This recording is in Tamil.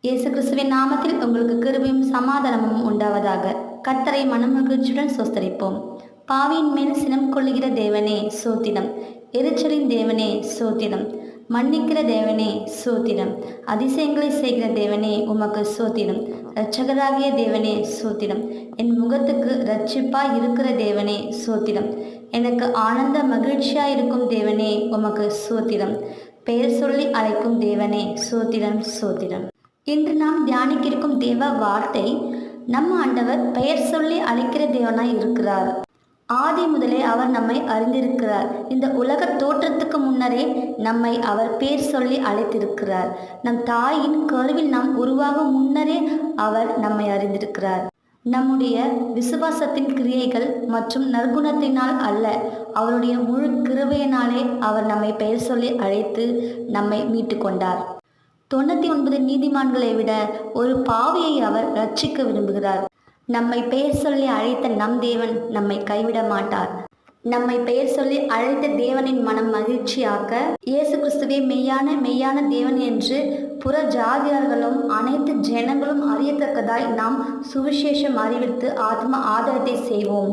இயேசு கிறிஸ்துவின் நாமத்தில் உங்களுக்கு கிருபையும் சமாதானமும் உண்டாவதாக. கர்த்தரை மனமகிழ்ச்சியுடன் சோஸ்தரிப்போம். பாவியின் மேல் சினம் கொள்ளுகிற தேவனே சோத்திரம். எரிச்சலின் தேவனே சோத்திரம். மன்னிக்கிற தேவனே சோத்திரம். அதிசயங்களை செய்கிற தேவனே உமக்கு சோத்திரம். இரட்சகராகிய தேவனே சோத்திரம். என் முகத்துக்கு இரட்சிப்பாய் இருக்கிற தேவனே சோத்திரம். எனக்கு ஆனந்த மகிழ்ச்சியாய் இருக்கும் தேவனே உமக்கு சோத்திரம். பெயர் சொல்லி அழைக்கும் தேவனே சோத்திரம் சோத்திரம். இன்று நாம் தியானிக்க இருக்கும் தேவ வார்த்தை, நம்ம ஆண்டவர் பெயர் சொல்லி அழைக்கிற தேவனாய் இருக்கிறார். ஆதி முதலே அவர் நம்மை அறிந்திருக்கிறார். இந்த உலக தோற்றத்துக்கு முன்னரே நம்மை அவர் பேர் சொல்லி அழைத்திருக்கிறார். நம் தாயின் கருவில் நாம் உருவாகும் முன்னரே அவர் நம்மை அறிந்திருக்கிறார். நம்முடைய விசுவாசத்தின் கிரியைகள் மற்றும் நற்குணத்தினால் அல்ல, அவருடைய முழு கிருபையினாலே அவர் நம்மை பெயர் சொல்லி அழைத்து நம்மை மீட்டு கொண்டார். 99 நீதிமான்களை விட ஒரு பாவியை அவர் ரட்சிக்க விரும்புகிறார். நம்மை பெயர் சொல்லி அழைத்த நம் தேவன் நம்மை கைவிட மாட்டார். நம்மை பெயர் சொல்லி அழைத்த தேவனின் மனம் மகிழ்ச்சியாக்க இயேசு கிறிஸ்துவே மெய்யான தேவன் என்று புற ஜாதியார்களும் அனைத்து ஜனங்களும் அறியத்தக்கதாய் நாம் சுவிசேஷம் அறிவித்து ஆத்ம ஆதாயத்தை செய்வோம்.